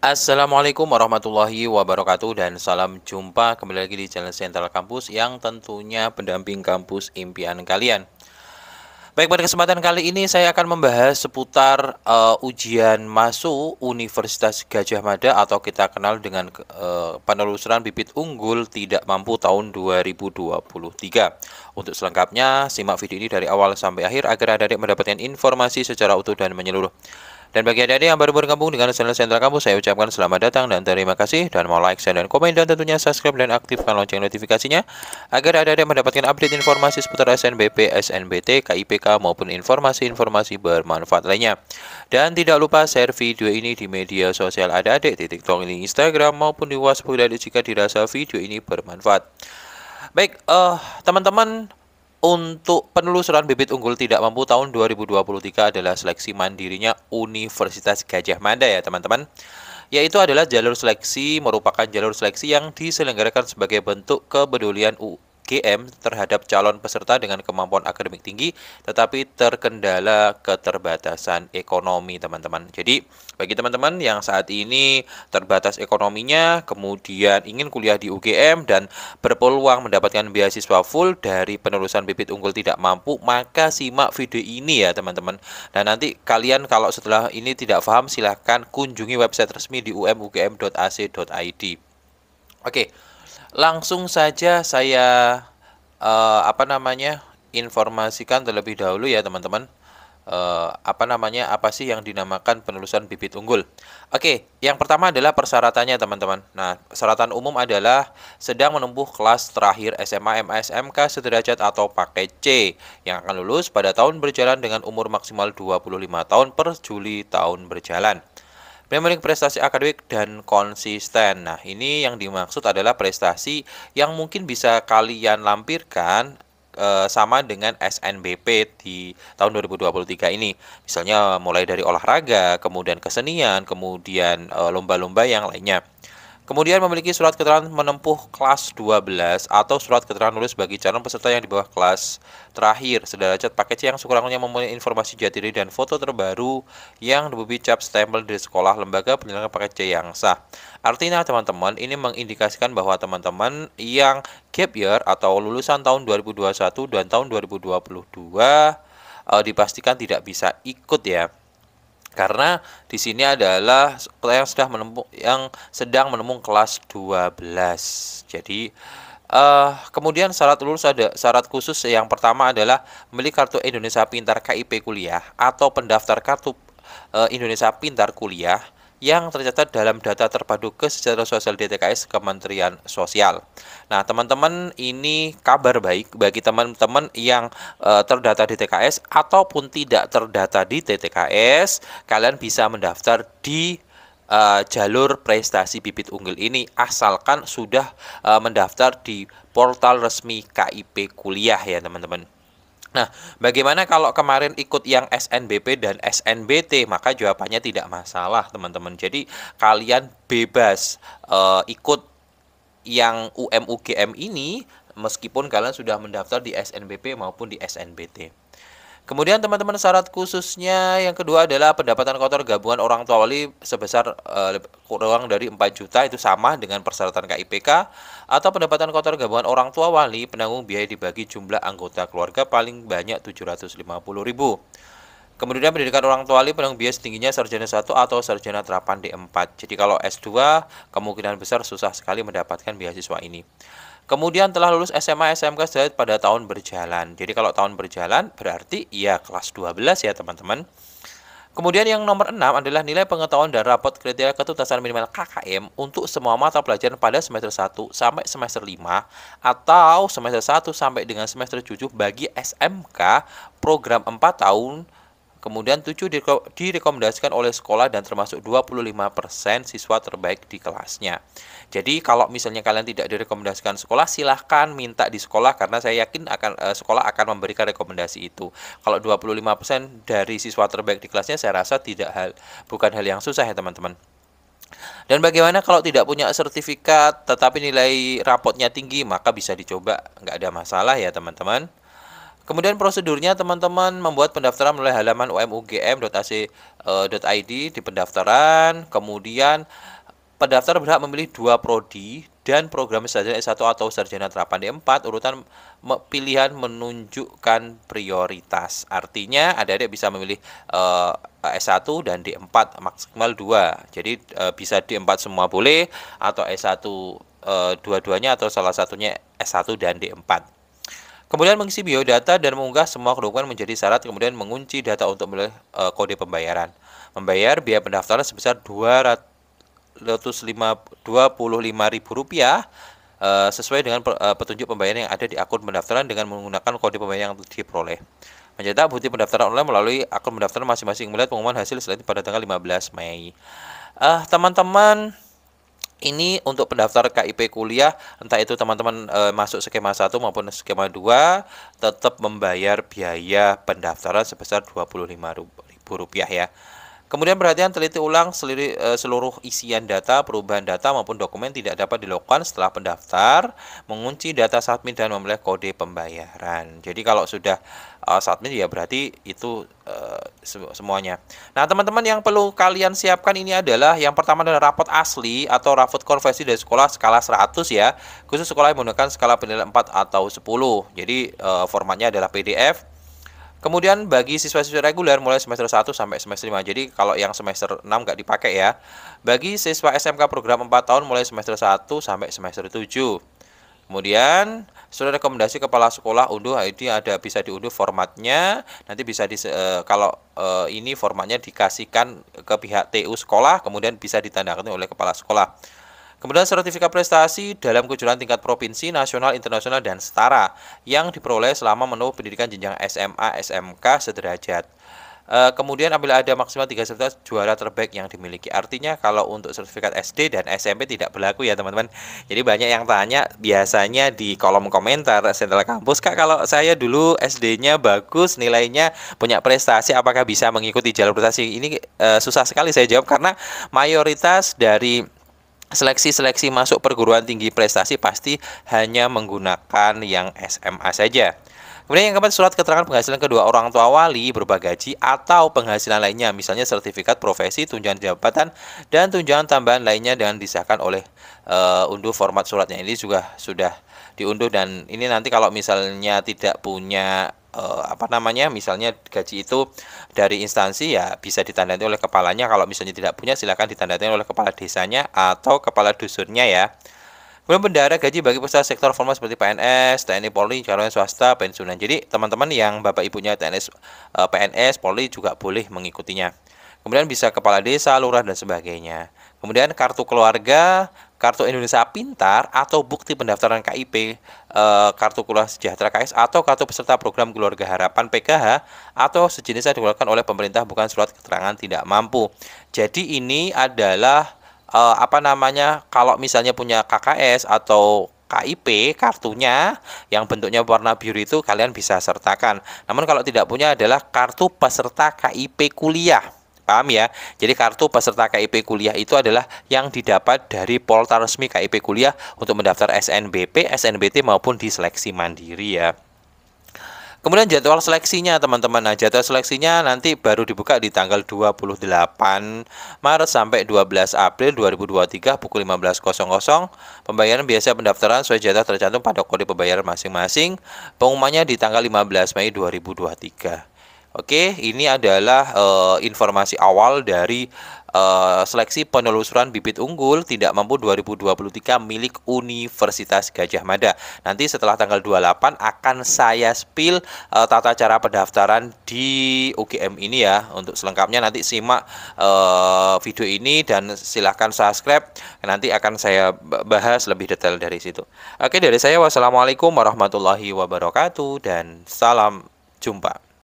Assalamualaikum warahmatullahi wabarakatuh dan salam jumpa kembali lagi di channel Sentral Kampus yang tentunya pendamping kampus impian kalian. Baik, pada kesempatan kali ini saya akan membahas seputar ujian masuk Universitas Gadjah Mada atau kita kenal dengan penelusuran bibit unggul tidak mampu tahun 2023. Untuk selengkapnya, simak video ini dari awal sampai akhir agar adik-adik mendapatkan informasi secara utuh dan menyeluruh. Dan bagi adik-adik yang baru bergabung dengan channel Sentral Kampus, saya ucapkan selamat datang dan terima kasih. Dan mau like, share, dan komen, dan tentunya subscribe dan aktifkan lonceng notifikasinya agar adik-adik mendapatkan update informasi seputar SNBP, SNBT, KIPK, maupun informasi-informasi bermanfaat lainnya. Dan tidak lupa share video ini di media sosial adik-adik, di TikTok, di Instagram, maupun di WhatsApp adik jika dirasa video ini bermanfaat. Baik, teman-teman, untuk penelusuran bibit unggul tidak mampu tahun 2023 adalah seleksi mandirinya Universitas Gadjah Mada ya teman-teman. Yaitu adalah jalur seleksi merupakan jalur seleksi yang diselenggarakan sebagai bentuk kepedulian UGM terhadap calon peserta dengan kemampuan akademik tinggi tetapi terkendala keterbatasan ekonomi teman-teman. Jadi bagi teman-teman yang saat ini terbatas ekonominya kemudian ingin kuliah di UGM dan berpeluang mendapatkan beasiswa full dari penelusuran bibit unggul tidak mampu, maka simak video ini ya teman-teman. Dan nanti kalian kalau setelah ini tidak paham silahkan kunjungi website resmi di umugm.ac.id. Oke, langsung saja saya informasikan terlebih dahulu ya teman-teman. Apa sih yang dinamakan penelusuran bibit unggul? Oke, yang pertama adalah persyaratannya teman-teman. Nah, persyaratan umum adalah sedang menempuh kelas terakhir SMA MASMK sederajat atau paket C yang akan lulus pada tahun berjalan dengan umur maksimal 25 tahun per Juli tahun berjalan. Memiliki prestasi akademik dan konsisten. Nah, ini yang dimaksud adalah prestasi yang mungkin bisa kalian lampirkan sama dengan SNBP di tahun 2023 ini. Misalnya mulai dari olahraga, kemudian kesenian, kemudian lomba-lomba yang lainnya. Kemudian memiliki surat keterangan menempuh kelas 12 atau surat keterangan lulus bagi calon peserta yang di bawah kelas terakhir sederajat paket C yang sekurang-kurangnya mempunyai informasi jati diri dan foto terbaru yang diberi cap stempel dari sekolah lembaga penyelenggara paket C yang sah. Artinya teman-teman ini mengindikasikan bahwa teman-teman yang gap year atau lulusan tahun 2021 dan tahun 2022 dipastikan tidak bisa ikut ya. Karena di sini adalah yang sedang menempuh kelas 12. Jadi kemudian syarat lulus ada syarat khusus yang pertama adalah memiliki kartu Indonesia Pintar KIP Kuliah atau pendaftar kartu Indonesia Pintar Kuliah yang tercatat dalam data terpadu kesejahteraan sosial DTKS Kementerian Sosial. Nah, teman-teman, ini kabar baik bagi teman-teman yang terdata di TKS ataupun tidak terdata di TTKS, kalian bisa mendaftar di jalur prestasi bibit unggul ini asalkan sudah mendaftar di portal resmi KIP Kuliah ya, teman-teman. Nah, bagaimana kalau kemarin ikut yang SNBP dan SNBT? Maka jawabannya tidak masalah, teman-teman. Jadi, kalian bebas ikut yang UMUGM ini meskipun kalian sudah mendaftar di SNBP maupun di SNBT. Kemudian teman-teman syarat khususnya yang kedua adalah pendapatan kotor gabungan orang tua wali sebesar kurang dari 4 juta itu sama dengan persyaratan KIPK atau pendapatan kotor gabungan orang tua wali penanggung biaya dibagi jumlah anggota keluarga paling banyak 750.000. Kemudian pendidikan orang tua wali penanggung biaya setingginya sarjana 1 atau sarjana terapan D4. Jadi kalau S2 kemungkinan besar susah sekali mendapatkan beasiswa ini. Kemudian telah lulus SMA SMK sederajat pada tahun berjalan. Jadi kalau tahun berjalan berarti ya kelas 12 ya teman-teman. Kemudian yang nomor 6 adalah nilai pengetahuan dan rapot kriteria ketuntasan minimal KKM untuk semua mata pelajaran pada semester 1 sampai semester 5 atau semester 1 sampai dengan semester 7 bagi SMK program 4 tahun. Kemudian 7 direkomendasikan oleh sekolah dan termasuk 25% siswa terbaik di kelasnya. Jadi kalau misalnya kalian tidak direkomendasikan sekolah, silahkan minta di sekolah karena saya yakin sekolah akan memberikan rekomendasi itu. Kalau 25% dari siswa terbaik di kelasnya saya rasa bukan hal yang susah ya teman-teman. Dan bagaimana kalau tidak punya sertifikat tetapi nilai rapotnya tinggi, maka bisa dicoba, nggak ada masalah ya teman-teman. Kemudian prosedurnya teman-teman membuat pendaftaran melalui halaman umugm.ac.id di pendaftaran. Kemudian pendaftar berhak memilih 2 prodi dan program sarjana S1 atau sarjana terapan D4. Urutan pilihan menunjukkan prioritas. Artinya adik-adik bisa memilih S1 dan D4 maksimal 2. Jadi bisa D4 semua boleh atau S1 dua-duanya atau salah satunya S1 dan D4. Kemudian mengisi biodata dan mengunggah semua dokumen menjadi syarat, kemudian mengunci data untuk memilih kode pembayaran. Membayar biaya pendaftaran sebesar Rp225.000 sesuai dengan petunjuk pembayaran yang ada di akun pendaftaran dengan menggunakan kode pembayaran yang diperoleh. Mencetak bukti pendaftaran online melalui akun pendaftaran masing-masing. Melihat pengumuman hasil selanjutnya pada tanggal 15 Mei. Teman-teman, ini untuk pendaftar KIP kuliah, entah itu teman-teman masuk skema 1 maupun skema 2, tetap membayar biaya pendaftaran sebesar Rp25.000 ya. Kemudian perhatian, teliti ulang seluruh isian data, perubahan data maupun dokumen tidak dapat dilakukan setelah pendaftar, mengunci data submit dan memilih kode pembayaran. Jadi kalau sudah submit ya berarti itu semuanya. Nah, teman-teman, yang perlu kalian siapkan ini adalah yang pertama adalah rapot asli atau rapot konversi dari sekolah skala 100 ya. Khusus sekolah yang menggunakan skala penilaian 4 atau 10. Jadi formatnya adalah PDF. Kemudian bagi siswa-siswa reguler mulai semester 1 sampai semester 5. Jadi kalau yang semester 6 nggak dipakai ya. Bagi siswa SMK program 4 tahun mulai semester 1 sampai semester 7. Kemudian surat rekomendasi kepala sekolah unduh, ini ada bisa diunduh formatnya. Nanti bisa ini formatnya dikasihkan ke pihak TU sekolah, kemudian bisa ditandatangani oleh kepala sekolah. Kemudian sertifikat prestasi dalam kejuaraan tingkat provinsi, nasional, internasional, dan setara yang diperoleh selama menempuh pendidikan jenjang SMA, SMK sederajat. Kemudian apabila ada maksimal 3 sertifikat juara terbaik yang dimiliki. Artinya kalau untuk sertifikat SD dan SMP tidak berlaku ya teman-teman. Jadi banyak yang tanya biasanya di kolom komentar Sentral Kampus, Kak, kalau saya dulu SD-nya bagus, nilainya punya prestasi, apakah bisa mengikuti jalur prestasi? Ini susah sekali saya jawab karena mayoritas dari seleksi masuk perguruan tinggi prestasi pasti hanya menggunakan yang SMA saja. Kemudian yang keempat, surat keterangan penghasilan kedua orang tua wali berupa gaji atau penghasilan lainnya, misalnya sertifikat profesi, tunjangan jabatan, dan tunjangan tambahan lainnya dengan disahkan oleh unduh format suratnya. Ini juga sudah diunduh, dan ini nanti kalau misalnya tidak punya misalnya gaji itu dari instansi ya bisa ditandai oleh kepalanya. Kalau misalnya tidak punya, silakan ditandai oleh kepala desanya atau kepala dusunnya ya. Kemudian bendahara gaji bagi peserta sektor formal seperti PNS, TNI, Polri, karyawan swasta, pensiunan. Jadi teman-teman yang bapak ibunya PNS, Polri juga boleh mengikutinya. Kemudian bisa kepala desa, lurah, dan sebagainya. Kemudian kartu keluarga, kartu Indonesia Pintar, atau bukti pendaftaran KIP, kartu keluarga sejahtera KS, atau kartu peserta program keluarga harapan PKH, atau sejenisnya dikeluarkan oleh pemerintah, bukan surat keterangan tidak mampu. Jadi ini adalah kalau misalnya punya KKS atau KIP, kartunya yang bentuknya warna biru itu kalian bisa sertakan. Namun kalau tidak punya adalah kartu peserta KIP kuliah. Paham ya? Jadi kartu peserta KIP kuliah itu adalah yang didapat dari portal resmi KIP kuliah untuk mendaftar SNBP, SNBT maupun di seleksi mandiri ya. Kemudian jadwal seleksinya teman-teman. Nah, jadwal seleksinya nanti baru dibuka di tanggal 28 Maret sampai 12 April 2023 pukul 15.00. Pembayaran biasa pendaftaran sesuai jadwal tercantum pada kode pembayaran masing-masing. Pengumumannya di tanggal 15 Mei 2023. Oke, ini adalah informasi awal dari seleksi penelusuran bibit unggul tidak mampu 2023 milik Universitas Gadjah Mada. Nanti setelah tanggal 28 akan saya spill tata cara pendaftaran di UGM ini ya. Untuk selengkapnya nanti simak video ini dan silahkan subscribe. Nanti akan saya bahas lebih detail dari situ. Oke, dari saya wassalamualaikum warahmatullahi wabarakatuh dan salam jumpa.